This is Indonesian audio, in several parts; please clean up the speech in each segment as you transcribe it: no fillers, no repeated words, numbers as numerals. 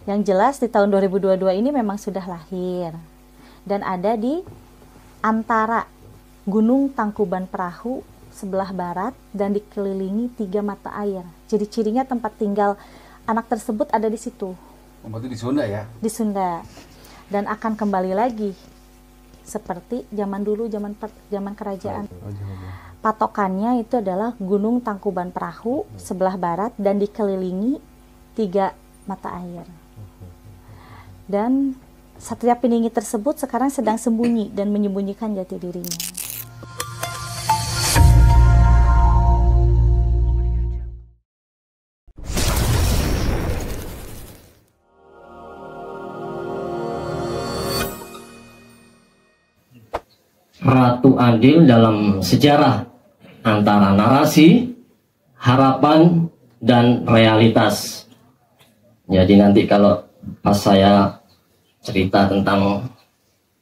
Yang jelas di tahun 2022 ini memang sudah lahir dan ada di antara Gunung Tangkuban Perahu sebelah barat dan dikelilingi 3 mata air. Jadi cirinya tempat tinggal anak tersebut ada di situ. Berarti di Sunda ya? Di Sunda. Dan akan kembali lagi seperti zaman dulu, zaman kerajaan. Patokannya itu adalah Gunung Tangkuban Perahu sebelah barat dan dikelilingi 3 mata air. Dan Satria Piningit tersebut sekarang sedang sembunyi dan menyembunyikan jati dirinya. Ratu Adil dalam sejarah antara narasi, harapan, dan realitas. Jadi nanti kalau pas saya cerita tentang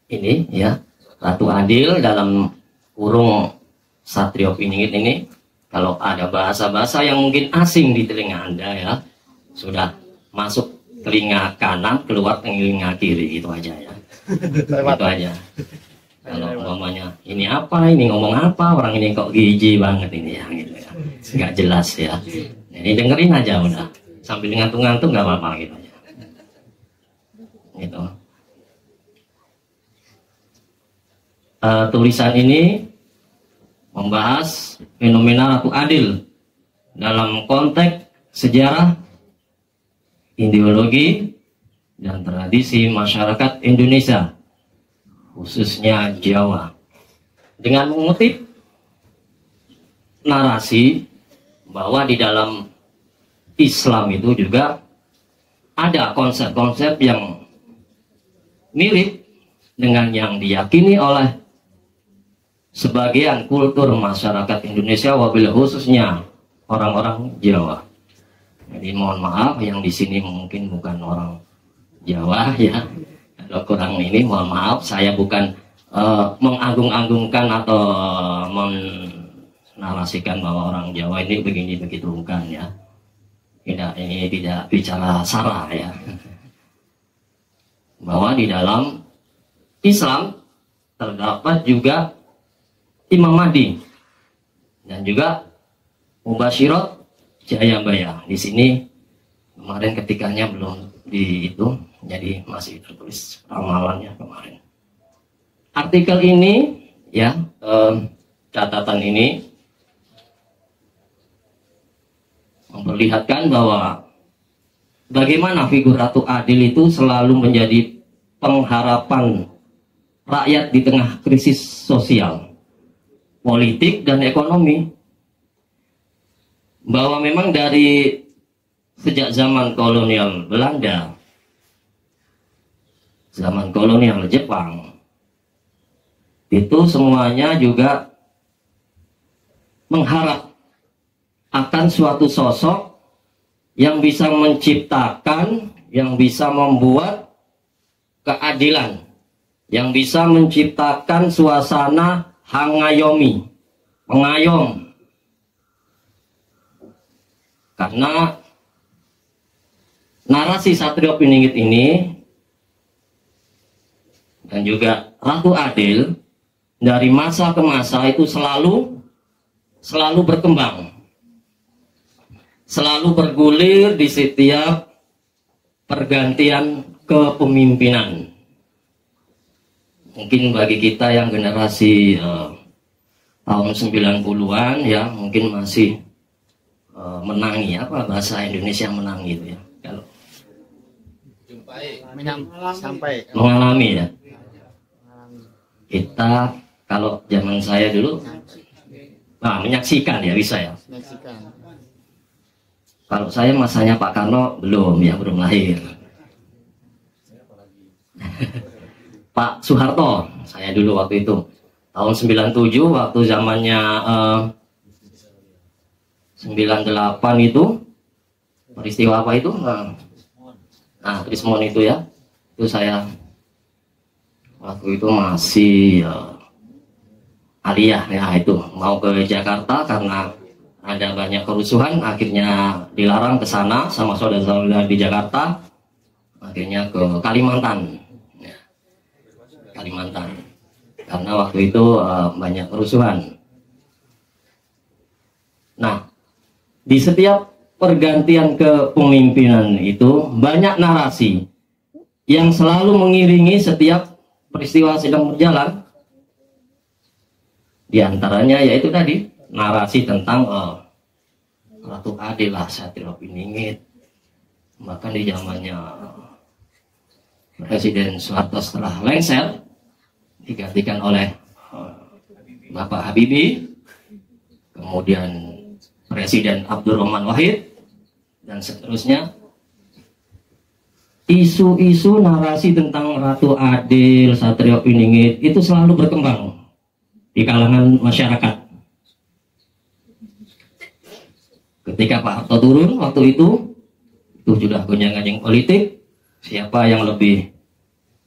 ini ya, Ratu Adil dalam kurung Satrio Piningit ini, kalau ada bahasa-bahasa yang mungkin asing di telinga Anda ya, sudah masuk telinga kanan, keluar telinga kiri, itu aja ya. Itu aja. Kalau umpamanya ini apa, ini ngomong apa, orang ini kok gigi banget ini ya, gitu ya, nggak jelas ya. Jadi dengerin aja udah, sambil ngantuk-ngantuk nggak apa-apa gitu aja. Gitu. Tulisan ini membahas fenomena Ratu Adil dalam konteks sejarah, ideologi, dan tradisi masyarakat Indonesia, khususnya Jawa, dengan mengutip narasi bahwa di dalam Islam itu juga ada konsep-konsep yang mirip dengan yang diyakini oleh sebagian kultur masyarakat Indonesia, wabil khususnya orang-orang Jawa. Jadi mohon maaf yang di sini mungkin bukan orang Jawa ya. Kalau kurang ini mohon maaf, saya bukan mengagung-agungkan atau menarasikan bahwa orang Jawa ini begini begitu, bukan ya. Tidak, ini tidak bicara sara ya. Bahwa di dalam Islam terdapat juga Imam Mahdi dan juga Mubasyirat Jayabaya. Di sini kemarin ketikanya belum di itu, jadi masih tertulis ramalannya kemarin. Artikel ini ya, catatan ini memperlihatkan bahwa bagaimana figur Ratu Adil itu selalu menjadi pengharapan rakyat di tengah krisis sosial, politik, dan ekonomi. Bahwa memang dari sejak zaman kolonial Belanda, zaman kolonial Jepang, itu semuanya juga mengharap akan suatu sosok yang bisa menciptakan, yang bisa membuat keadilan, yang bisa menciptakan suasana hangayomi, pengayom. Karena narasi Satrio Piningit ini dan juga Ratu Adil dari masa ke masa itu selalu berkembang, selalu bergulir di setiap pergantian kepemimpinan. Mungkin bagi kita yang generasi tahun 90-an ya, mungkin masih menangi, apa bahasa Indonesia menangi itu ya, kalau mengalami ya. Kita kalau zaman saya dulu menyaksikan ya, bisa ya. Kalau saya masanya Pak Karno belum lahir. Pak Soeharto, saya dulu waktu itu tahun 97, waktu zamannya 98 itu peristiwa apa itu? Trismon itu ya, itu saya waktu itu masih aliyah ya, itu mau ke Jakarta karena ada banyak kerusuhan, akhirnya dilarang ke sana sama saudara-saudara di Jakarta. akhirnya ke Kalimantan. Ya, Kalimantan. Karena waktu itu banyak kerusuhan. Nah, di setiap pergantian kepemimpinan itu banyak narasi yang selalu mengiringi setiap peristiwa sedang berjalan. Di antaranya yaitu tadi narasi tentang Ratu Adil Satrio Piningit. Bahkan di zamannya Presiden Soeharto setelah lengser digantikan oleh Bapak Habibie, kemudian Presiden Abdurrahman Wahid, dan seterusnya. Isu-isu narasi tentang Ratu Adil Satrio Piningit itu selalu berkembang di kalangan masyarakat. Ketika Pak Harto turun waktu itu sudah gonjang-ganjing politik, siapa yang lebih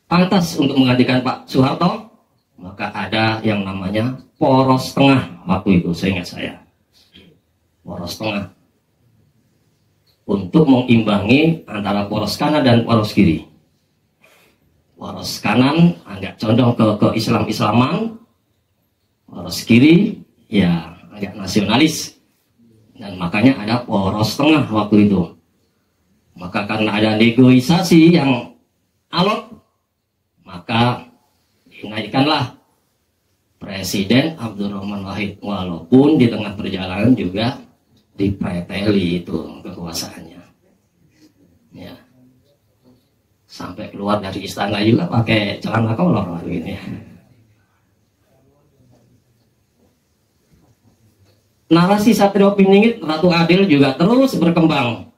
pantas untuk menggantikan Pak Soeharto, maka ada yang namanya poros tengah waktu itu, seingat saya. Poros tengah untuk mengimbangi antara poros kanan dan poros kiri. Poros kanan agak condong ke Islam-Islaman, poros kiri ya agak nasionalis, dan makanya ada poros tengah waktu itu. Maka karena ada negosiasi yang alot, maka dinaikkanlah Presiden Abdurrahman Wahid, walaupun di tengah perjalanan juga dipreteli itu kekuasaannya. Ya. Sampai keluar dari istana juga pakai celana kolor begini. Narasi Satrio Piningit Ratu Adil juga terus berkembang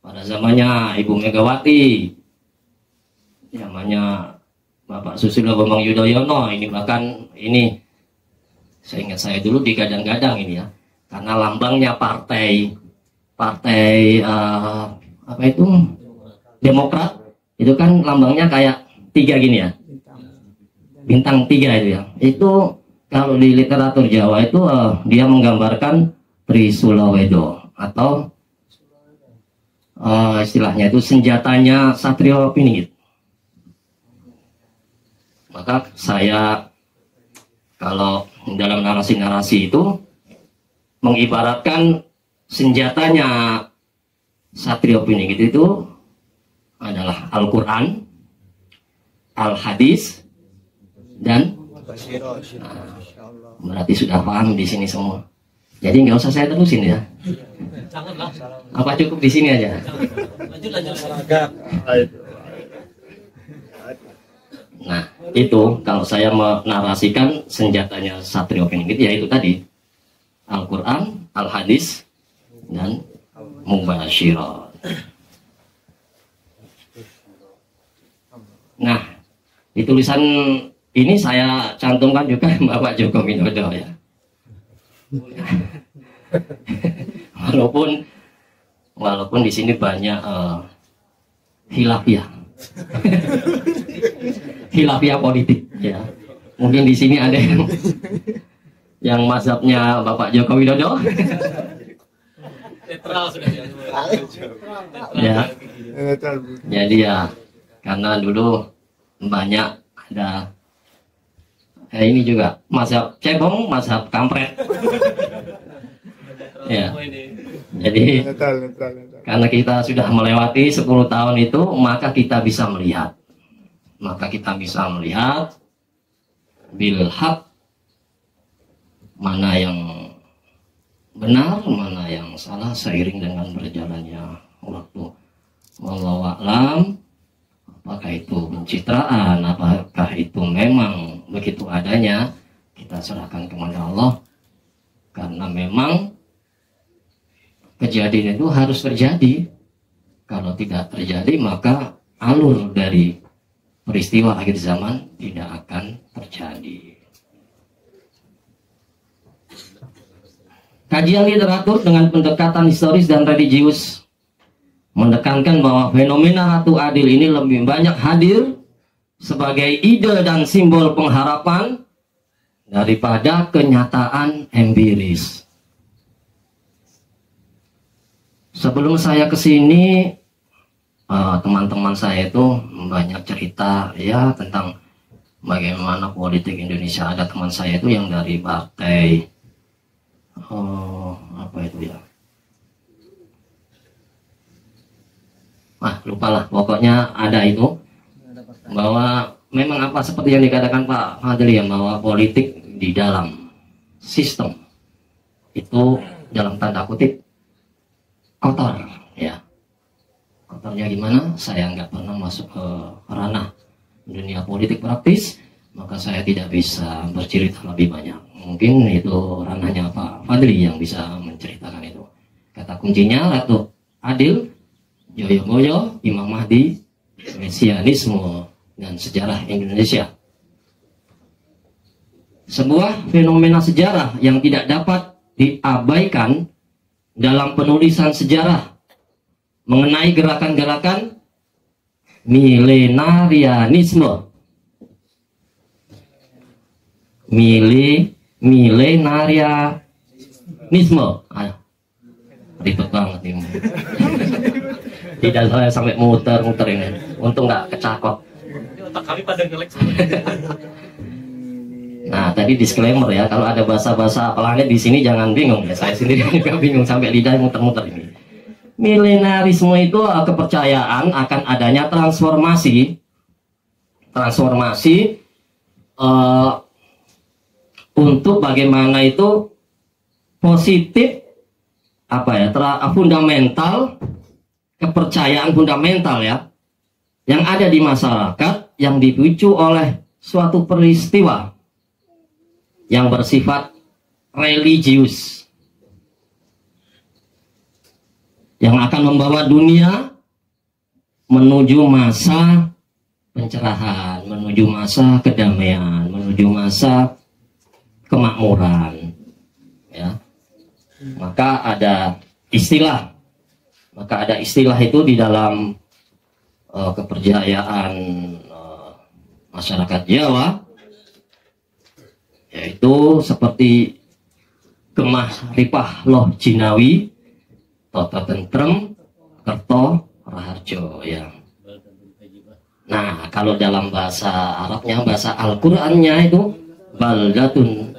pada zamannya Ibu Megawati, zamannya Bapak Susilo Bambang Yudhoyono. Ini bahkan ini saya ingat saya dulu digadang-gadang ini ya, karena lambangnya partai apa itu Demokrat itu kan lambangnya kayak 3 gini ya, bintang 3 itu ya. Itu kalau di literatur Jawa itu dia menggambarkan Trisulawedo atau istilahnya itu senjatanya Satrio Piningit. Maka saya kalau dalam narasi-narasi itu mengibaratkan senjatanya Satrio Piningit itu adalah Al-Quran, Al-Hadis, dan berarti sudah paham di sini semua. Jadi nggak usah saya terusin ya. Apa cukup di sini aja? Nah, itu kalau saya menarasikan senjatanya Satrio Piningit yaitu tadi Al-Quran, Al-Hadis, dan Mubasyirat. Nah, di tulisan ini saya cantumkan juga Bapak Joko Widodo ya. Walaupun di sini banyak hilafiyah. Hilafiyah politik ya. Mungkin di sini ada yang mazhabnya Bapak Joko Widodo. Netral sudah ya. Jadi ya karena dulu banyak ada ini juga mazhab cebong, mazhab kampret. Ya. Jadi karena kita sudah melewati 10 tahun itu, maka kita bisa melihat. Bil haq, mana yang benar, mana yang salah seiring dengan berjalannya waktu. Wallahu a'lam. Apakah itu pencitraan, apakah itu memang begitu adanya, kita serahkan kepada Allah. Karena memang kejadian itu harus terjadi. Kalau tidak terjadi, maka alur dari peristiwa akhir zaman tidak akan terjadi. Kajian literatur dengan pendekatan historis dan religius menekankan bahwa fenomena Ratu Adil ini lebih banyak hadir sebagai ide dan simbol pengharapan daripada kenyataan empiris. Sebelum saya ke sini, teman-teman saya itu banyak cerita ya tentang bagaimana politik Indonesia. Ada teman saya itu yang dari partai apa itu ya, lupalah, pokoknya ada itu, bahwa memang apa seperti yang dikatakan Pak Fadli ya, bahwa politik di dalam sistem itu dalam tanda kutip kotor ya. Kotornya gimana? Saya nggak pernah masuk ke ranah dunia politik praktis, maka saya tidak bisa bercerita lebih banyak. Mungkin itu ranahnya Pak Fadli yang bisa menceritakan itu. Kata kuncinya Ratu Adil, Joyoboyo, Imam Mahdi, Mesianisme, dan sejarah Indonesia. Sebuah fenomena sejarah yang tidak dapat diabaikan dalam penulisan sejarah mengenai gerakan-gerakan milenarianisme. Milenarianisme. Ribet banget ini. Tidak saya sampai muter-muter ini. Untung nggak kecakot. Otak kami pada ngelek. Nah, tadi disclaimer ya, kalau ada bahasa-bahasa planet di sini jangan bingung ya. Saya sendiri juga bingung sampai lidah muter-muter ini. Milenarisme itu kepercayaan akan adanya transformasi untuk bagaimana itu positif fundamental, kepercayaan fundamental ya yang ada di masyarakat yang dipicu oleh suatu peristiwa yang bersifat religius yang akan membawa dunia menuju masa pencerahan, menuju masa kedamaian, menuju masa kemakmuran ya. Maka ada istilah itu di dalam kepercayaan masyarakat Jawa, yaitu seperti Gemah Ripah Loh Jinawi, Toto Tentrem, Kerto Raharjo ya. Nah, kalau dalam bahasa Arabnya, bahasa Al-Qur'annya itu baldatun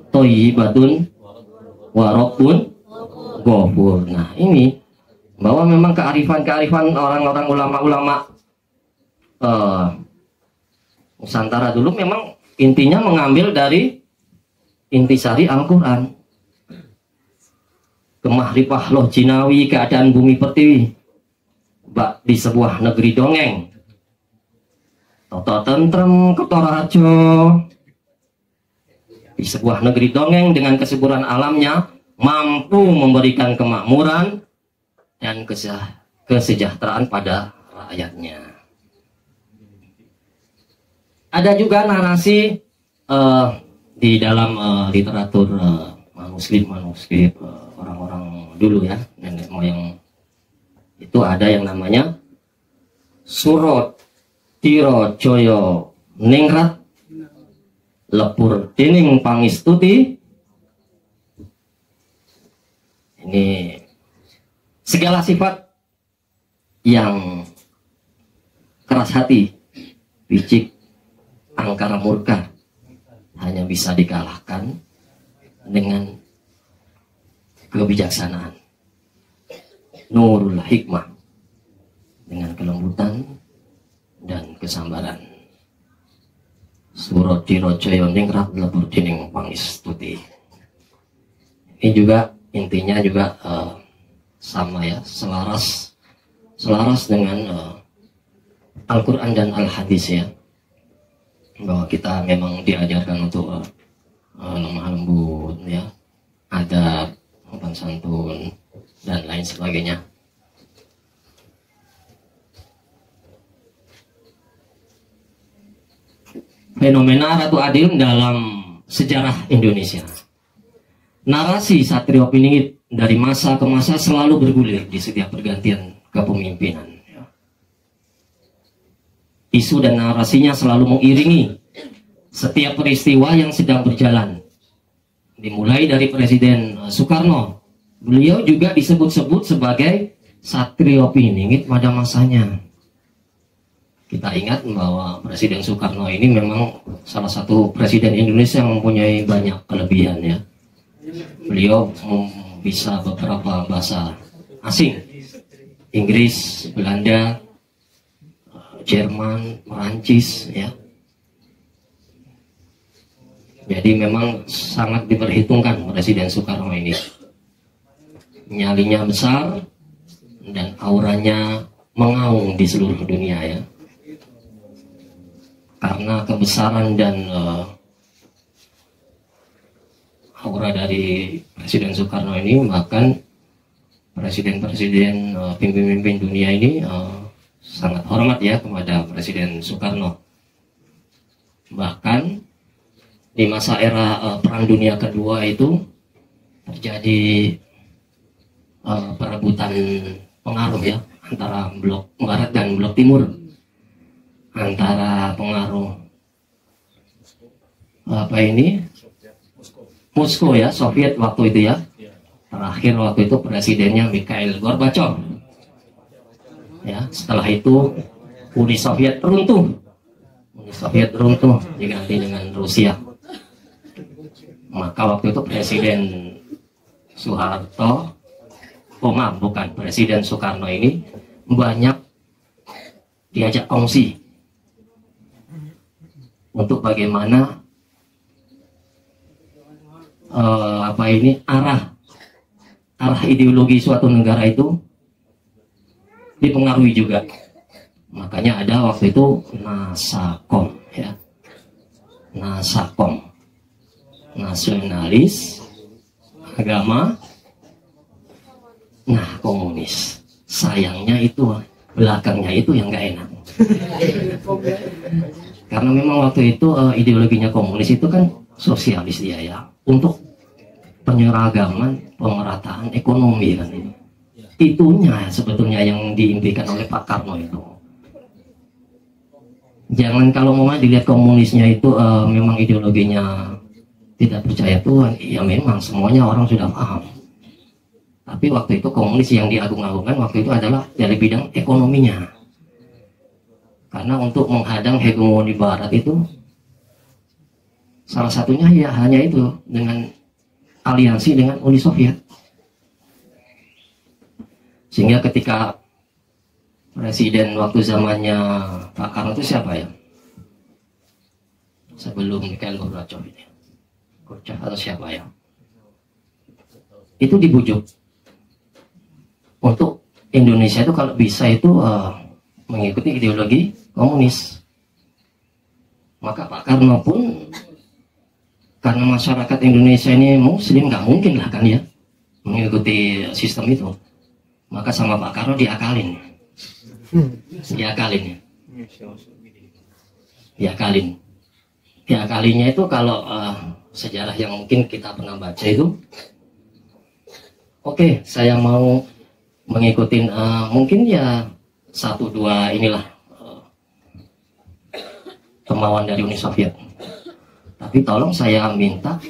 thayyibatun wa rabbun ghafur. Nah, ini bahwa memang kearifan orang-orang ulama-ulama Nusantara dulu memang intinya mengambil dari intisari Al-Qur'an. Gemah Ripah Loh Jinawi, keadaan bumi pertiwi di sebuah negeri dongeng. Toto Tentrem, Kerto Raharjo, di sebuah negeri dongeng dengan kesuburan alamnya mampu memberikan kemakmuran dan kesejahteraan pada rakyatnya. Ada juga narasi di dalam literatur manuskrip orang-orang dulu ya, nenek moyang itu ada yang namanya Surot Tiro Joyo Ningrat Lepur Dening Pangistuti. Ini segala sifat yang keras hati, picik, angkara murka hanya bisa dikalahkan dengan kebijaksanaan, nurul hikmah, dengan kelembutan dan kesabaran. Surot Dirojoyo Ningrat Lepur Dening Pangistuti. Ini juga intinya juga sama ya, selaras dengan Al-Quran dan Al-Hadis ya, bahwa kita memang diajarkan untuk lemah lembut ya, adab, sopan santun dan lain sebagainya. Fenomena Ratu Adil dalam sejarah Indonesia. Narasi Satrio Piningit dari masa ke masa selalu bergulir di setiap pergantian kepemimpinan. Isu dan narasinya selalu mengiringi setiap peristiwa yang sedang berjalan. Dimulai dari Presiden Soekarno, beliau juga disebut-sebut sebagai Satrio Piningit pada masanya. Kita ingat bahwa Presiden Soekarno ini memang salah satu presiden Indonesia yang mempunyai banyak kelebihan ya. Beliau bisa beberapa bahasa asing, Inggris, Belanda, Jerman, Perancis ya. Jadi memang sangat diperhitungkan Presiden Soekarno ini. Nyalinya besar dan auranya mengaung di seluruh dunia ya. Karena kebesaran dan aura dari Presiden Soekarno ini, bahkan presiden-presiden pemimpin dunia ini sangat hormat ya kepada Presiden Soekarno. Bahkan di masa era Perang Dunia Kedua itu terjadi perebutan pengaruh ya antara blok barat dan blok timur, antara pengaruh Moskow ya, Soviet waktu itu ya. Terakhir waktu itu presidennya Mikhail Gorbachev. Ya, setelah itu Uni Soviet runtuh. Uni Soviet runtuh diganti dengan Rusia. Maka waktu itu Presiden Soeharto, bukan Presiden Soekarno ini banyak diajak kongsi untuk bagaimana arah ideologi suatu negara itu dipengaruhi juga. Makanya ada waktu itu Nasakom ya, Nasakom, nasionalis, agama, nah komunis. Sayangnya itu belakangnya itu yang nggak enak. Karena memang waktu itu ideologinya komunis itu kan sosialis dia ya, untuk penyeragaman, pemerataan ekonomi kan itu. Itunya sebetulnya yang diimpikan oleh Pak Karno itu. Jangan kalau mau dilihat komunisnya itu memang ideologinya tidak percaya Tuhan, ya memang semuanya orang sudah paham. Tapi waktu itu komunis yang diagung-agungkan waktu itu adalah dari bidang ekonominya. Karena untuk menghadang hegemoni Barat itu salah satunya ya hanya itu dengan aliansi dengan Uni Soviet. Sehingga ketika presiden waktu zamannya Pak Karno itu siapa ya? Sebelum Mikhail Gorbachev ini. Gorbachev atau siapa ya? Itu dibujuk untuk Indonesia itu kalau bisa itu mengikuti ideologi komunis. Maka Pak Karno pun, karena masyarakat Indonesia ini muslim, nggak mungkin lah kan ya mengikuti sistem itu. Maka sama Pak Karno diakalin. Diakalinya itu kalau sejarah yang mungkin kita pernah baca itu, oke, saya mau mengikuti mungkin ya 1-2 inilah kemauan dari Uni Soviet. Tapi tolong saya minta,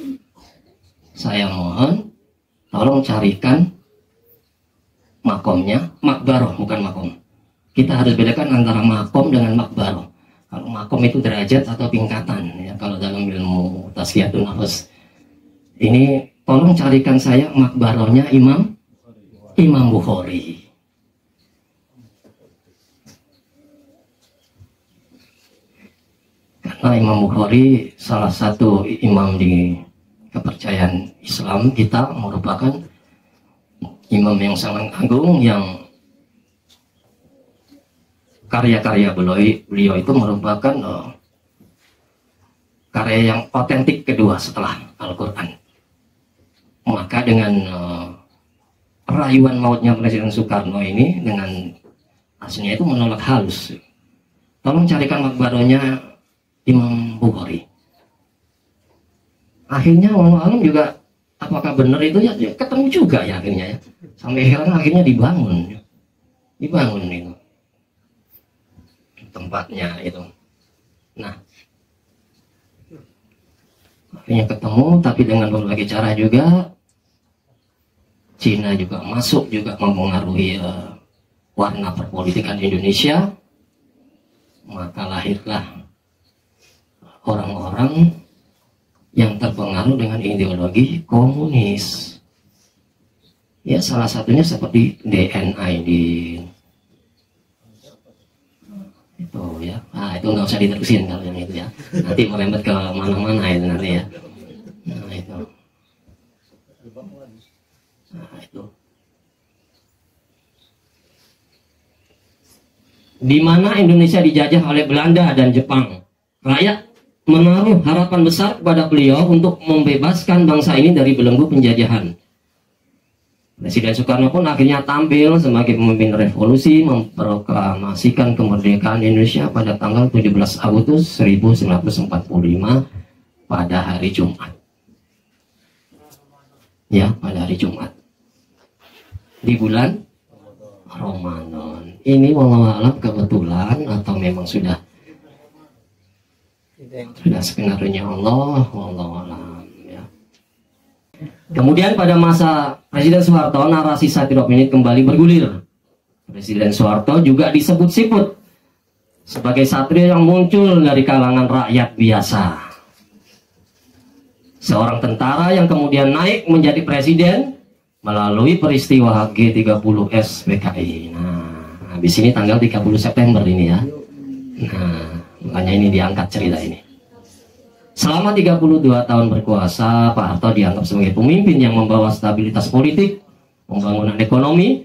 saya mohon, tolong carikan makomnya, makbaroh bukan makom. Kita harus bedakan antara makom dengan makbaroh. Kalau makom itu derajat atau tingkatan ya, kalau dalam ilmu tazkiyatun nafas. Ini tolong carikan saya makbarohnya Imam Bukhari. Karena Imam Bukhari salah satu imam di kepercayaan Islam kita, merupakan imam yang sangat agung, yang karya-karya beliau itu merupakan karya yang otentik kedua setelah Al-Quran. Maka dengan rayuan mautnya Presiden Soekarno ini, dengan aslinya itu menolak halus, tolong carikan makbarohnya Imam Bukhari. Akhirnya malam juga apakah benar itu ya, ketemu juga ya akhirnya ya. Sampai akhirnya dibangun itu tempatnya itu. Nah, akhirnya ketemu, tapi dengan berbagai cara juga. Cina juga masuk, juga mempengaruhi warna perpolitikan Indonesia, maka lahirlah orang-orang yang terpengaruh dengan ideologi komunis. Ya, salah satunya seperti DN Aidin. Itu ya. Nah, itu nggak usah diterusin kalau yang itu ya. Nanti merembet ke mana-mana itu nanti ya. Nah, itu. Nah, itu. Di mana Indonesia dijajah oleh Belanda dan Jepang, rakyat menaruh harapan besar kepada beliau untuk membebaskan bangsa ini dari belenggu penjajahan. Presiden Soekarno pun akhirnya tampil sebagai pemimpin revolusi, memproklamasikan kemerdekaan Indonesia pada tanggal 17 Agustus 1945 pada hari Jumat. Ya, pada hari Jumat. Di bulan Ramadan. Ini wallahualam kebetulan atau memang sudah skenario Allah, wallahualam ya. Kemudian pada masa Presiden Soeharto, narasi satirop ini kembali bergulir. Presiden Soeharto juga disebut-sebut sebagai satria yang muncul dari kalangan rakyat biasa. Seorang tentara yang kemudian naik menjadi presiden melalui peristiwa G30S PKI. Nah, habis ini tanggal 30 September ini ya. Nah, makanya ini diangkat cerita ini. Selama 32 tahun berkuasa, Pak Harto dianggap sebagai pemimpin yang membawa stabilitas politik, pembangunan ekonomi,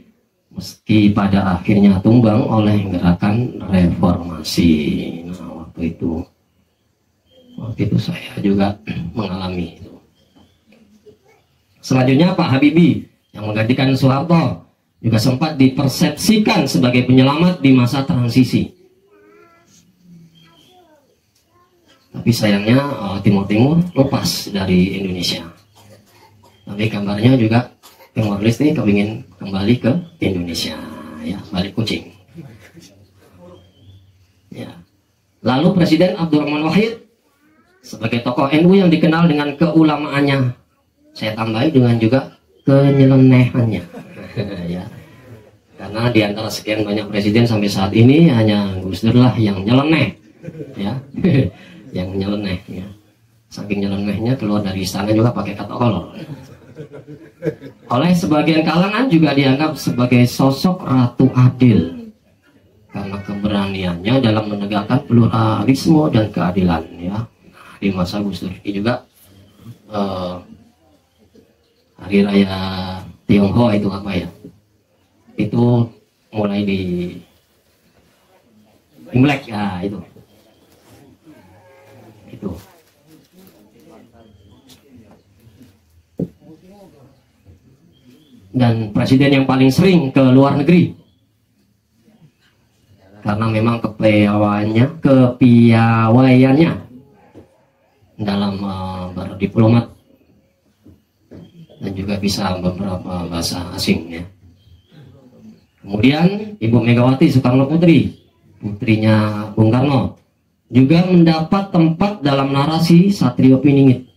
meski pada akhirnya tumbang oleh gerakan reformasi. Nah, waktu itu saya juga mengalami itu. Selanjutnya Pak Habibie yang menggantikan Soeharto juga sempat dipersepsikan sebagai penyelamat di masa transisi. Tapi sayangnya Timur Timur lepas dari Indonesia. Tapi kabarnya juga Timor Leste kepingin kembali ke Indonesia, ya, balik kucing. Ya. Lalu Presiden Abdurrahman Wahid sebagai tokoh NU yang dikenal dengan keulamaannya, saya tambahi dengan juga kenyelenehannya. Ya. Karena di antara sekian banyak presiden sampai saat ini hanya Gus Dur lah yang nyeleneh, ya. Yang nyeleneh ya. Saking nyelenehnya keluar dari istana juga pakai kata kolor. Oleh sebagian kalangan juga dianggap sebagai sosok Ratu Adil karena keberaniannya dalam menegakkan pluralisme dan keadilan ya. Di masa Gus Dur ini juga hari raya Tionghoa itu apa ya? Itu mulai di Imlek ya itu. Dan presiden yang paling sering ke luar negeri karena memang kepiawaiannya dalam berdiplomat dan juga bisa beberapa bahasa asing ya. Kemudian Ibu Megawati Soekarno Putri, putrinya Bung Karno, juga mendapat tempat dalam narasi Satrio Piningit.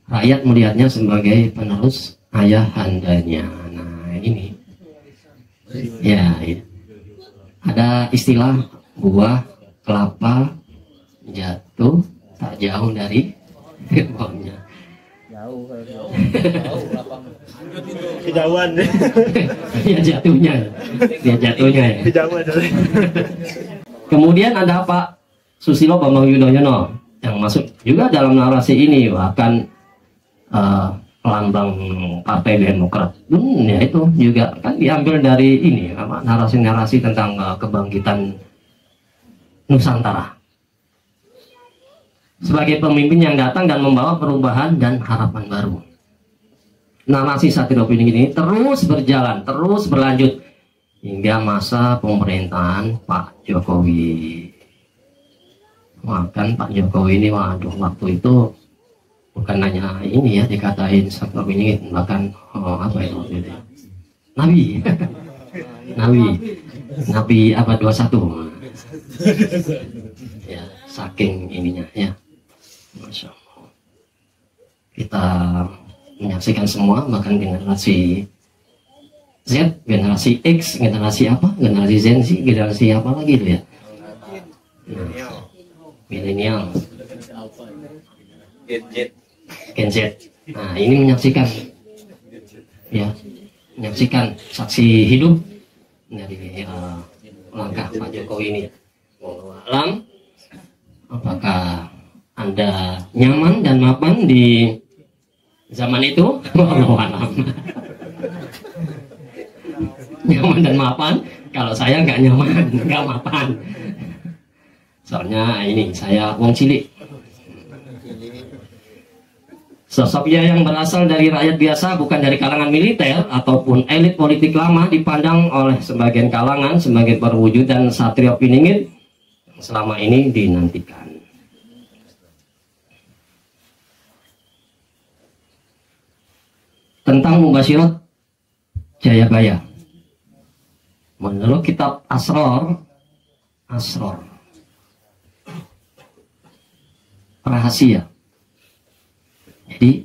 Rakyat melihatnya sebagai penerus ayahandanya. Nah ini ya, ya. Ada istilah buah kelapa jatuh tak jauh dari pohonnya. Kejauhan deh. Ya jatuhnya ya. Kejauhan. Kemudian ada Pak Susilo Bambang Yudhoyono yang masuk juga dalam narasi ini, bahkan lambang Partai Demokrat. Ya itu juga kan diambil dari ini narasi-narasi tentang kebangkitan Nusantara. Sebagai pemimpin yang datang dan membawa perubahan dan harapan baru. Narasi Satrio Piningit ini terus berjalan, terus berlanjut hingga masa pemerintahan Pak Jokowi. Bahkan Pak Jokowi ini waduh waktu itu bukan hanya ini ya dikatain Satrio Piningit, bahkan apa itu waktu itu? Nabi. Nabi abad 21. Ya, saking ininya ya. Masya Allah. Kita menyaksikan semua, bahkan generasi Z, generasi X, generasi apa? Generasi Z sih, generasi apa lagi itu ya? Milenial. Gen Z. Nah, ini menyaksikan, ya, menyaksikan saksi hidup dari langkah Pak Jokowi ini. Wallahu a'lam. Apakah Anda nyaman dan mapan di zaman itu? Wallahu a'lam. Nyaman dan mapan. Kalau saya nggak nyaman, nggak mapan. Soalnya ini saya wong cilik. Sosoknya yang berasal dari rakyat biasa, bukan dari kalangan militer ataupun elit politik lama, dipandang oleh sebagian kalangan sebagai perwujudan satria piningit yang selama ini dinantikan. Tentang Mubasyirat Jayabaya, menurut kitab Asror, rahasia. Jadi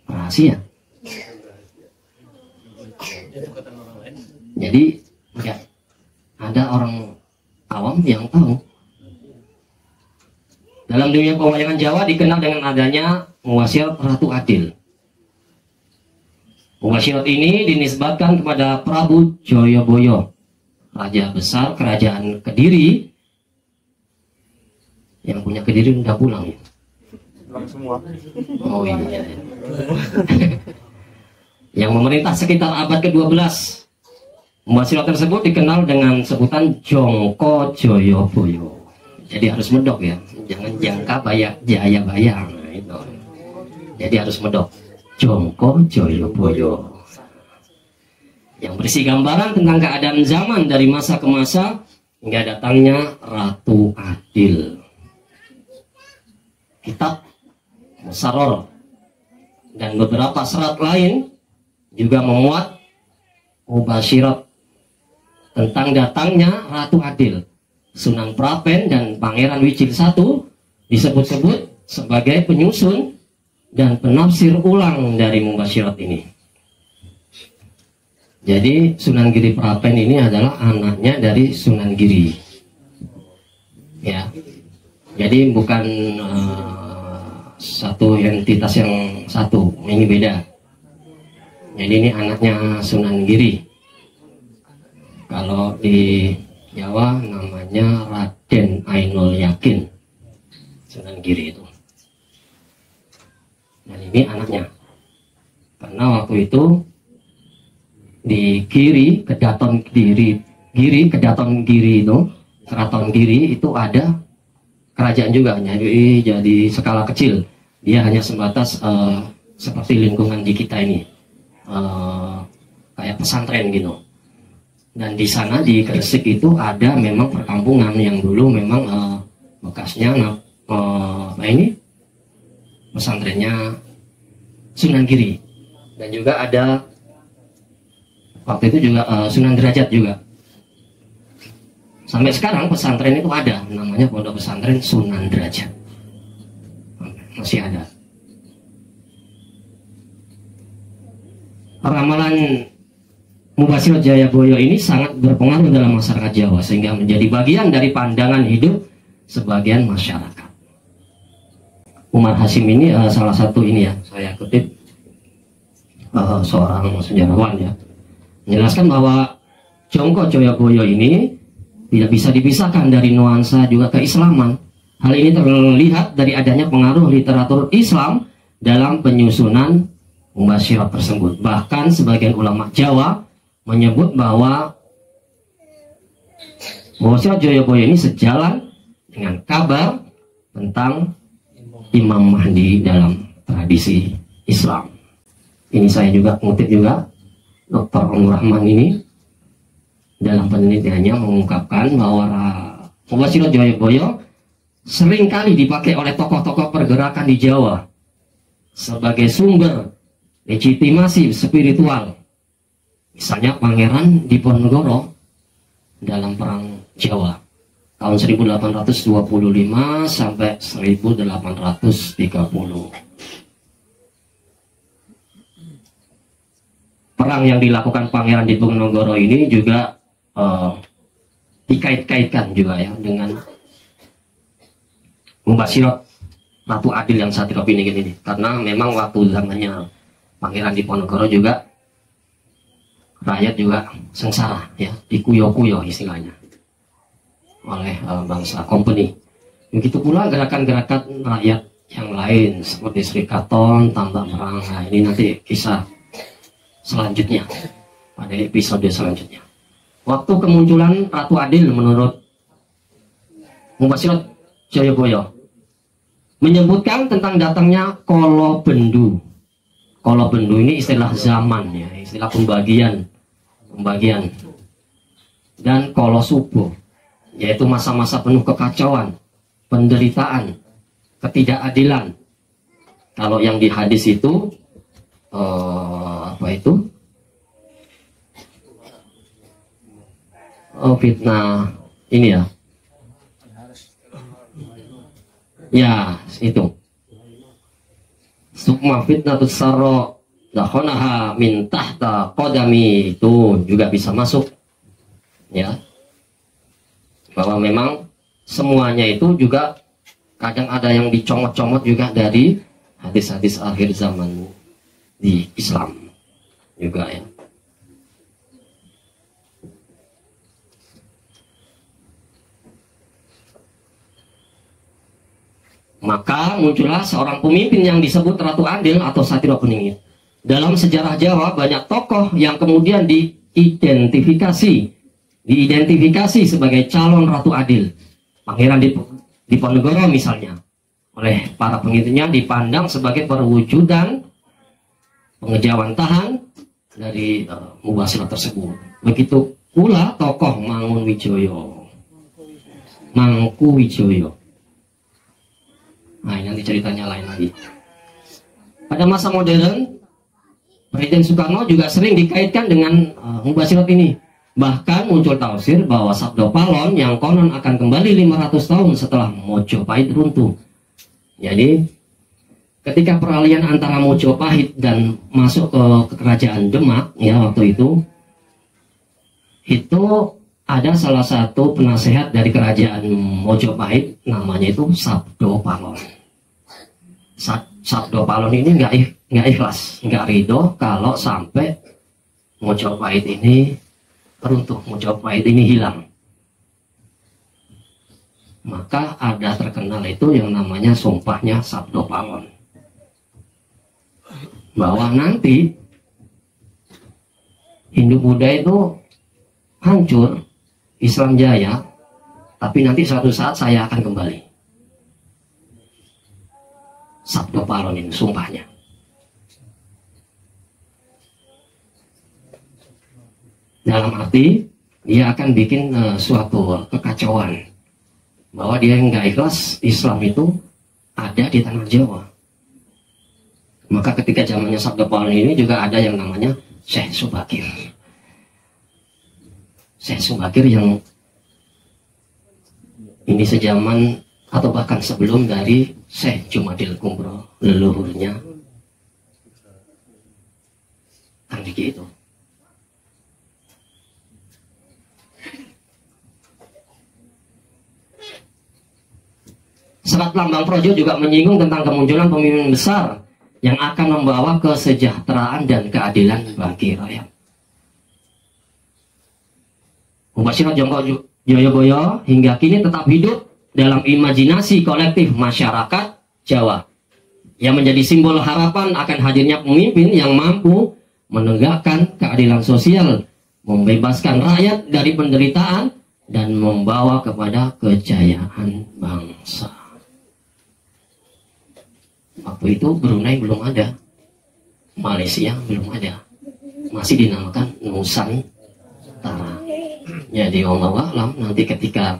rahasia. Jadi enggak ada orang awam yang tahu. Dalam dunia pewayangan Jawa dikenal dengan adanya Mubasyirat Ratu Adil. Mubasyirat ini dinisbatkan kepada Prabu Joyoboyo, raja besar kerajaan Kediri. Yang punya Kediri udah pulang ya? Pulang semua. Oh iya. Yang memerintah sekitar abad ke-12. Mubasyirat tersebut dikenal dengan sebutan Jongko Joyoboyo. Jadi harus medok ya, jangan jangka bayak jaya bayang. Nah, itu. Jadi harus medok. Jongko Joyoboyo. Yang berisi gambaran tentang keadaan zaman dari masa ke masa hingga datangnya Ratu Adil. Kitab Musaror dan beberapa serat lain juga memuat mubasyirat tentang datangnya Ratu Adil. Sunan Prapen dan Pangeran Wicil I disebut-sebut sebagai penyusun dan penafsir ulang dari mubasyirat ini. Jadi Sunan Giri Prapen ini adalah anaknya dari Sunan Giri. Ya. Jadi bukan satu entitas yang satu, ini beda. Jadi ini anaknya Sunan Giri. Kalau di Jawa namanya Raden Ainul Yakin, Sunan Giri itu. Dan ini anaknya. Karena waktu itu di Giri, Kedaton Giri itu, Keraton Giri itu ada kerajaan juga, jadi skala kecil. Dia hanya sebatas seperti lingkungan di kita ini, kayak pesantren gitu. Dan di sana di Gresik itu ada memang perkampungan yang dulu memang bekasnya ini pesantrennya Sunan Giri. Dan juga ada waktu itu juga Sunan Derajat juga. Sampai sekarang pesantren itu ada, namanya Pondok Pesantren Sunan Derajat. Masih ada. Ramalan Mubasyirat Jayabaya ini sangat berpengaruh dalam masyarakat Jawa sehingga menjadi bagian dari pandangan hidup sebagian masyarakat. Umar Hasim ini salah satu ini ya, saya kutip seorang sejarawan ya, menjelaskan bahwa Jongko Joyoboyo ini tidak bisa dipisahkan dari nuansa juga keislaman. Hal ini terlihat dari adanya pengaruh literatur Islam dalam penyusunan mubasyirat tersebut. Bahkan sebagian ulama Jawa menyebut bahwa Mubasyirat Jayabaya ini sejalan dengan kabar tentang Imam Mahdi dalam tradisi Islam. Ini saya juga ngutip juga Dr. Onur Rahman ini dalam penelitiannya mengungkapkan bahwa Mubasyirat Jayabaya seringkali dipakai oleh tokoh-tokoh pergerakan di Jawa sebagai sumber legitimasi spiritual. Misalnya Pangeran Diponegoro dalam Perang Jawa tahun 1825 sampai 1830. perang yang dilakukan Pangeran Diponegoro ini juga dikait-kaitkan juga ya dengan Mubasyirat Ratu Adil yang Satrio Piningit ini, karena memang waktu zamannya Pangeran Diponegoro juga rakyat juga sengsara ya, dikuyo-kuyo istilahnya oleh bangsa company. Begitu pula gerakan-gerakan rakyat yang lain seperti Sri Katon, Tambak Merang. Nah, ini nanti kisah selanjutnya pada episode selanjutnya. Waktu kemunculan Ratu Adil menurut Mubasyirat Jayabaya menyebutkan tentang datangnya Kolo Bendu. Kolo Bendu ini istilah zaman ya, istilah pembagian. Dan Kolo Subo, yaitu masa-masa penuh kekacauan, penderitaan, ketidakadilan. Kalau yang di hadis itu apa itu? Fitnah ini ya. Ya, itu. Sukma fitnatus sarro dakhonaha min tahta qadami, itu juga bisa masuk. Ya. Bahwa memang semuanya itu juga kadang ada yang dicomot-comot juga dari hadis-hadis akhir zaman di Islam juga ya. Maka muncullah seorang pemimpin yang disebut Ratu Adil atau Satrio Piningit. Dalam sejarah Jawa banyak tokoh yang kemudian diidentifikasi sebagai calon Ratu Adil. Pangeran Diponegoro misalnya, oleh para pengikutnya dipandang sebagai perwujudan pengejawan tahan dari Mubasyirat tersebut. Begitu pula tokoh Mangkuwijoyo. Nah, ini nanti ceritanya lain lagi. Pada masa modern, Presiden Soekarno juga sering dikaitkan dengan Mubasyirat ini. Bahkan muncul tafsir bahwa Sabdo Palon yang konon akan kembali 500 tahun setelah Mojopahit runtuh. Jadi, ketika peralihan antara Mojopahit dan masuk ke kerajaan Demak, ya waktu itu ada salah satu penasehat dari kerajaan Mojopahit, namanya itu Sabdo Palon. Sabdo Palon ini nggak ikhlas, nggak ridho kalau sampai Mojopahit ini runtuh, Mojopahit ini hilang. Maka ada terkenal itu yang namanya sumpahnya Sabdo Palon, bahwa nanti Hindu Buddha itu hancur, Islam jaya, tapi nanti suatu saat saya akan kembali. Sabdo Palon ini sumpahnya. Dalam arti dia akan bikin suatu kekacauan, bahwa dia nggak ikhlas Islam itu ada di tanah Jawa. Maka ketika zamannya Sabdo Palon ini juga ada yang namanya Syekh Subakir. Syekh Subakir yang ini sejaman atau bahkan sebelum dari Syekh Jumadil Kumbro, leluhurnya Kang Diki itu. Serat Lambang Projo juga menyinggung tentang kemunculan pemimpin besar yang akan membawa kesejahteraan dan keadilan bagi rakyat. Mubasyirat Jayabaya hingga kini tetap hidup dalam imajinasi kolektif masyarakat Jawa, yang menjadi simbol harapan akan hadirnya pemimpin yang mampu menegakkan keadilan sosial, membebaskan rakyat dari penderitaan, dan membawa kepada kejayaan bangsa. Waktu itu Brunei belum ada, Malaysia belum ada, masih dinamakan Nusantara. Jadi Allah alam nanti ketika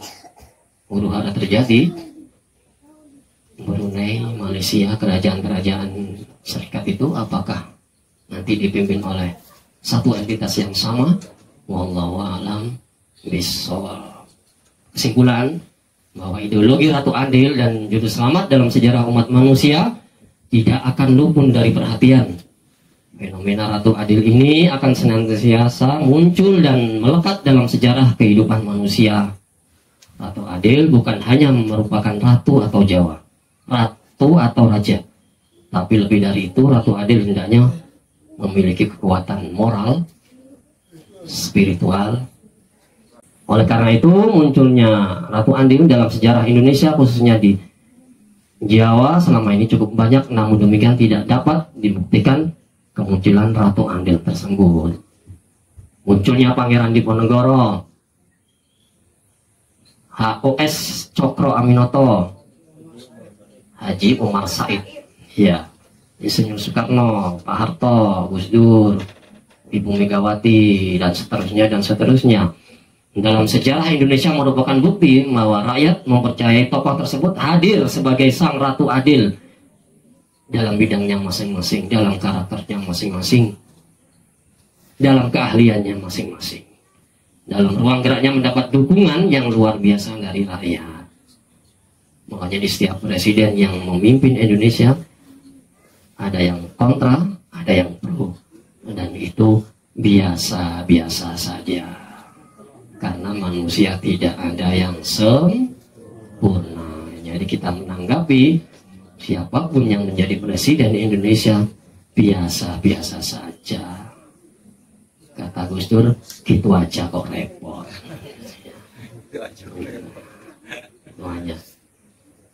huru hara terjadi, Brunei, Malaysia, kerajaan-kerajaan serikat itu apakah nanti dipimpin oleh satu entitas yang sama? Wallahu alam bishawab. Kesimpulan bahwa ideologi Ratu Adil dan Juru Selamat dalam sejarah umat manusia tidak akan luput dari perhatian Fenomena Ratu Adil ini akan senantiasa muncul dan melekat dalam sejarah kehidupan manusia. Ratu Adil bukan hanya merupakan ratu atau jawa, ratu atau raja, tapi lebih dari itu Ratu Adil hendaknya memiliki kekuatan moral, spiritual. Oleh karena itu munculnya Ratu Adil dalam sejarah Indonesia, khususnya di Jawa, selama ini cukup banyak, namun demikian tidak dapat dibuktikan kemunculan Ratu Adil tersebut. Munculnya Pangeran Diponegoro, HOS Cokro Aminoto, Haji Umar Said, ya, Insinyur Soekarno, Pak Harto, Gus Dur, Ibu Megawati, dan seterusnya dan seterusnya. Dalam sejarah Indonesia merupakan bukti bahwa rakyat mempercayai tokoh tersebut hadir sebagai sang Ratu Adil dalam bidangnya masing-masing, dalam karakternya masing-masing, dalam keahliannya masing-masing. Dalam ruang geraknya mendapat dukungan yang luar biasa dari rakyat. Makanya di setiap presiden yang memimpin Indonesia ada yang kontra, ada yang pro, dan itu biasa-biasa saja. Karena manusia tidak ada yang sempurna. Jadi kita menanggapi siapapun yang menjadi presiden Indonesia biasa-biasa saja. Kata Gus Dur, gitu aja kok repot. Itu aja.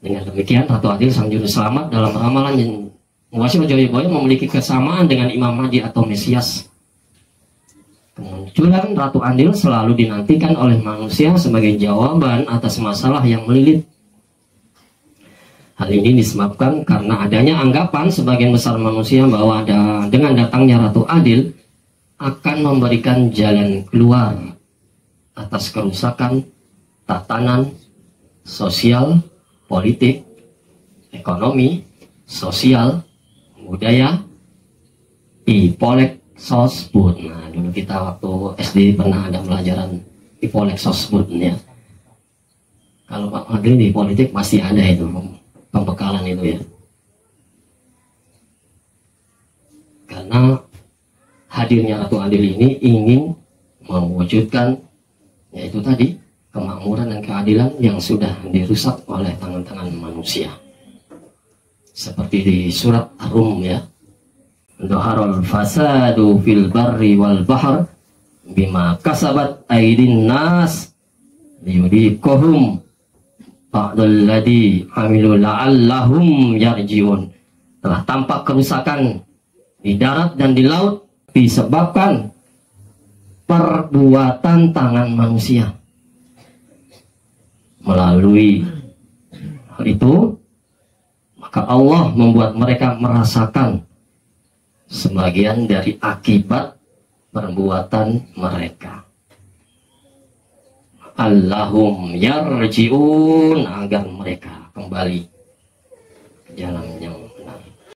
Dengan demikian Ratu Adil sang juru selamat dalam ramalan yang Wasilo Joyoboyo memiliki kesamaan dengan Imam Mahdi atau Mesias. Kemunculan Ratu Adil selalu dinantikan oleh manusia sebagai jawaban atas masalah yang melilit. Hal ini disebabkan karena adanya anggapan sebagian besar manusia bahwa dengan datangnya Ratu Adil akan memberikan jalan keluar atas kerusakan tatanan sosial, politik, ekonomi, sosial, budaya, Ipolek Sosbud. Nah, dulu kita waktu SD pernah ada pelajaran Ipolek Sosbud ya. Kalau Pak Adil di politik pasti ada itu pembekalan itu ya. Karena hadirnya Ratu Adil ini ingin mewujudkan yaitu tadi kemakmuran dan keadilan yang sudah dirusak oleh tangan-tangan manusia. Seperti di surat Ar-Rum ya. Dhaharul fasadu fil barri wal bahr bima kasabat aydin nas liyudhiqahum ba'dal ladzi amilu la'allahum yarjiun. Telah tampak kerusakan di darat dan di laut disebabkan perbuatan tangan manusia. Melalui hal itu, maka Allah membuat mereka merasakan sebagian dari akibat perbuatan mereka. Allahum yarji'un, agar mereka kembali ke jalan yang